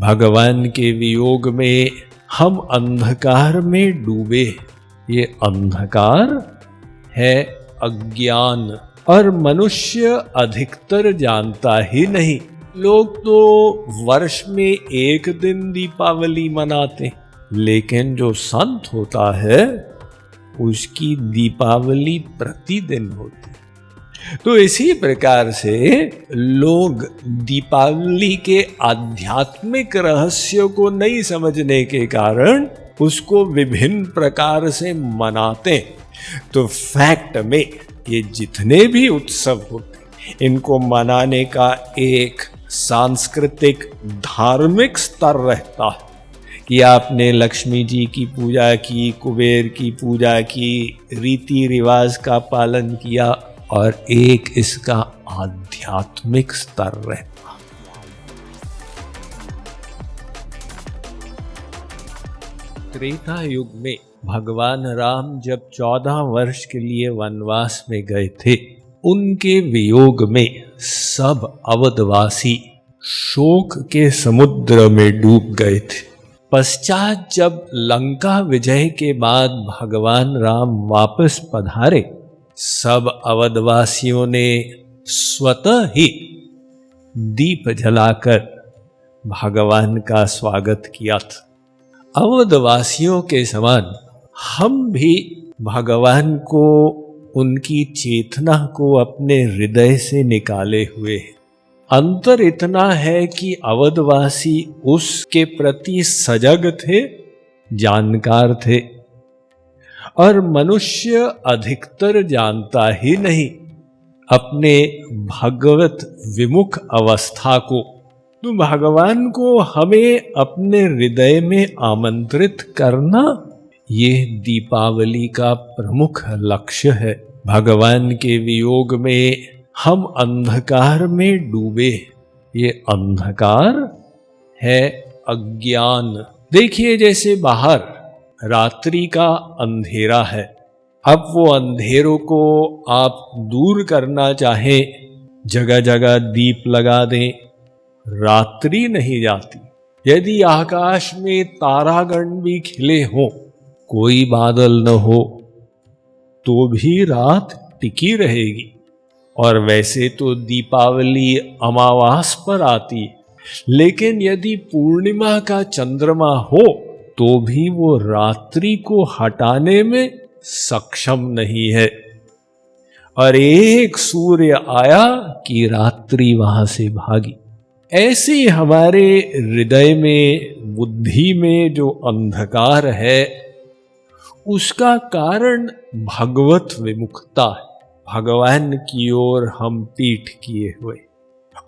भगवान के वियोग में हम अंधकार में डूबे। ये अंधकार है अज्ञान, और मनुष्य अधिकतर जानता ही नहीं। लोग तो वर्ष में एक दिन दीपावली मनाते, लेकिन जो संत होता है उसकी दीपावली प्रतिदिन होती। तो इसी प्रकार से लोग दीपावली के आध्यात्मिक रहस्य को नहीं समझने के कारण उसको विभिन्न प्रकार से मनाते। तो फैक्ट में ये जितने भी उत्सव होते, इनको मनाने का एक सांस्कृतिक धार्मिक स्तर रहता है कि आपने लक्ष्मी जी की पूजा की, कुबेर की पूजा की, रीति रिवाज का पालन किया, और एक इसका आध्यात्मिक स्तर रहता। त्रेता युग में भगवान राम जब 14 वर्ष के लिए वनवास में गए थे, उनके वियोग में सब अवधवासी शोक के समुद्र में डूब गए थे। पश्चात जब लंका विजय के बाद भगवान राम वापस पधारे, सब अवधवासियों ने स्वतः ही दीप जलाकर भगवान का स्वागत किया था। अवधवासियों के समान हम भी भगवान को, उनकी चेतना को अपने हृदय से निकाले हुए हैं। अंतर इतना है कि अवधवासी उसके प्रति सजग थे, जानकार थे, और मनुष्य अधिकतर जानता ही नहीं अपने भगवत विमुख अवस्था को। तो भगवान को हमें अपने हृदय में आमंत्रित करना, ये दीपावली का प्रमुख लक्ष्य है। भगवान के वियोग में हम अंधकार में डूबे। ये अंधकार है अज्ञान। देखिए, जैसे बाहर रात्रि का अंधेरा है, अब वो अंधेरों को आप दूर करना चाहें, जगह जगह दीप लगा दें, रात्रि नहीं जाती। यदि आकाश में तारागण भी खिले हों, कोई बादल न हो, तो भी रात टिकी रहेगी। और वैसे तो दीपावली अमावास पर आती, लेकिन यदि पूर्णिमा का चंद्रमा हो तो भी वो रात्रि को हटाने में सक्षम नहीं है। और एक सूर्य आया कि रात्रि वहां से भागी। ऐसे हमारे हृदय में, बुद्धि में जो अंधकार है, उसका कारण भगवत विमुखता है। भगवान की ओर हम पीठ किए हुए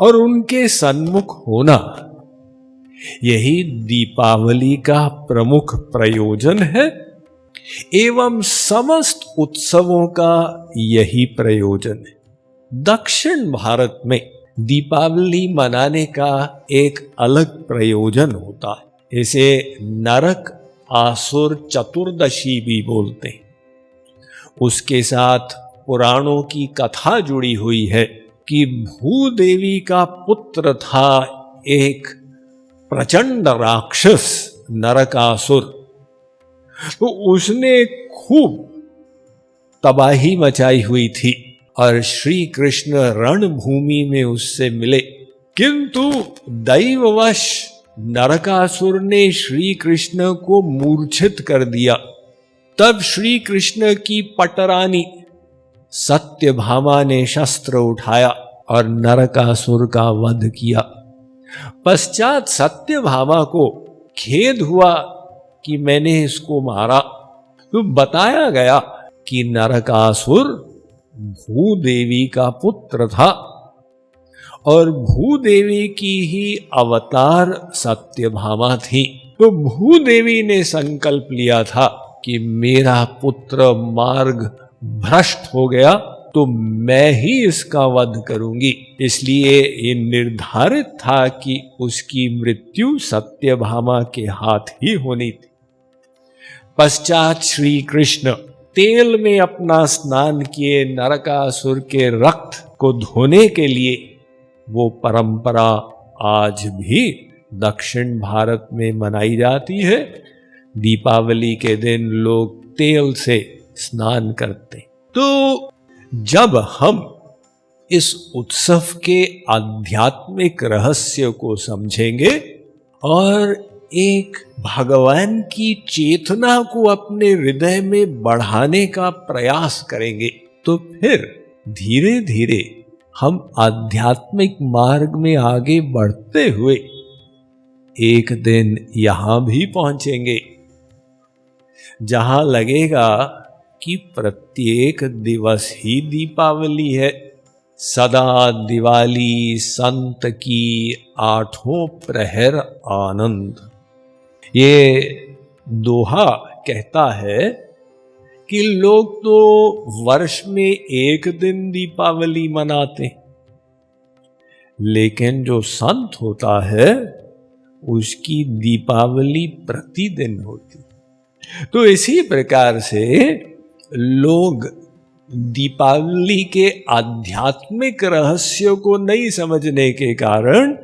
और उनके सन्मुख होना, यही दीपावली का प्रमुख प्रयोजन है, एवं समस्त उत्सवों का यही प्रयोजन है। दक्षिण भारत में दीपावली मनाने का एक अलग प्रयोजन होता है। इसे नरक आसुर चतुर्दशी भी बोलते हैं। उसके साथ पुराणों की कथा जुड़ी हुई है कि भूदेवी का पुत्र था एक प्रचंड राक्षस नरकासुर। तो उसने खूब तबाही मचाई हुई थी और श्री कृष्ण रणभूमि में उससे मिले, किंतु दैववश नरकासुर ने श्री कृष्ण को मूर्छित कर दिया। तब श्री कृष्ण की पटरानी सत्यभामा ने शस्त्र उठाया और नरकासुर का वध किया। पश्चात सत्यभामा को खेद हुआ कि मैंने इसको मारा। तो बताया गया कि नरकासुर भूदेवी का पुत्र था और भूदेवी की ही अवतार सत्यभामा थी। तो भूदेवी ने संकल्प लिया था कि मेरा पुत्र मार्ग भ्रष्ट हो गया तो मैं ही इसका वध करूंगी। इसलिए ये निर्धारित था कि उसकी मृत्यु सत्यभामा के हाथ ही होनी थी। पश्चात श्री कृष्ण तेल में अपना स्नान किए नरकासुर के रक्त को धोने के लिए, वो परंपरा आज भी दक्षिण भारत में मनाई जाती है। दीपावली के दिन लोग तेल से स्नान करते। तो जब हम इस उत्सव के आध्यात्मिक रहस्य को समझेंगे और एक भगवान की चेतना को अपने हृदय में बढ़ाने का प्रयास करेंगे, तो फिर धीरे धीरे हम आध्यात्मिक मार्ग में आगे बढ़ते हुए एक दिन यहां भी पहुंचेंगे जहां लगेगा कि प्रत्येक दिवस ही दीपावली है। सदा दिवाली संत की आठों प्रहर आनंद। ये दोहा कहता है कि लोग तो वर्ष में एक दिन दीपावली मनाते, लेकिन जो संत होता है उसकी दीपावली प्रतिदिन होती। तो इसी प्रकार से लोग दीपावली के आध्यात्मिक रहस्य को नहीं समझने के कारण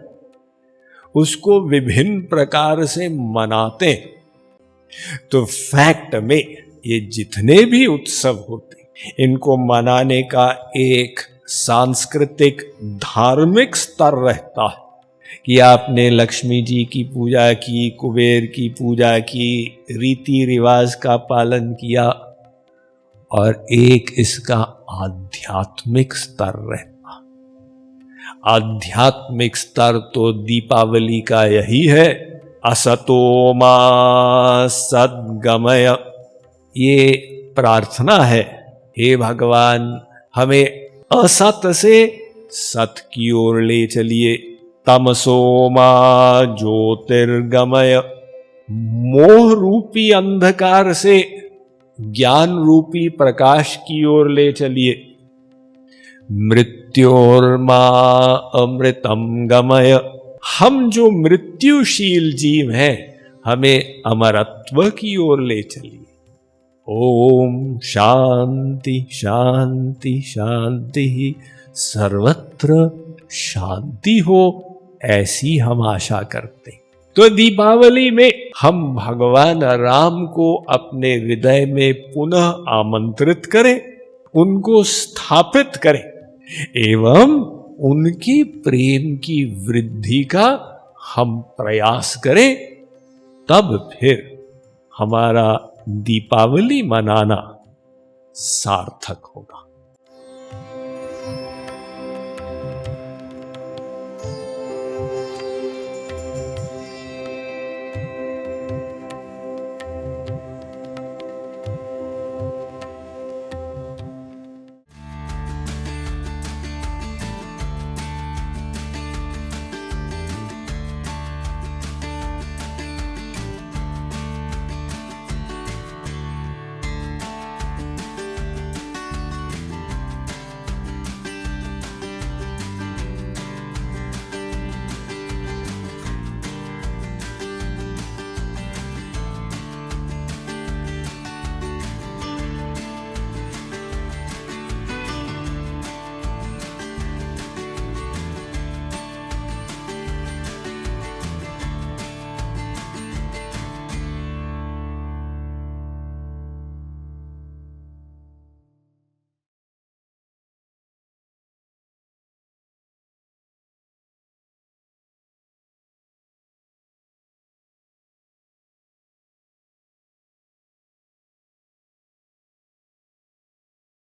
उसको विभिन्न प्रकार से मनाते। तो फैक्ट में ये जितने भी उत्सव होते, इनको मनाने का एक सांस्कृतिक धार्मिक स्तर रहता है कि आपने लक्ष्मी जी की पूजा की, कुबेर की पूजा की, रीति रिवाज का पालन किया, और एक इसका आध्यात्मिक स्तर रहता। आध्यात्मिक स्तर तो दीपावली का यही है, असतो मा सद्गमय। ये प्रार्थना है, हे भगवान हमें असत से सत की ओर ले चलिए। तमसो मा ज्योतिर्गमय। मोह रूपी अंधकार से ज्ञान रूपी प्रकाश की ओर ले चलिए। मृत्योर्मा अमृतम गमय। हम जो मृत्युशील जीव हैं, हमें अमरत्व की ओर ले चलिए। ओम शांति शांति शांति, सर्वत्र शांति हो, ऐसी हम आशा करते। तो दीपावली में हम भगवान राम को अपने हृदय में पुनः आमंत्रित करें, उनको स्थापित करें एवं उनकी प्रेम की वृद्धि का हम प्रयास करें। तब फिर हमारा दीपावली मनाना सार्थक होगा।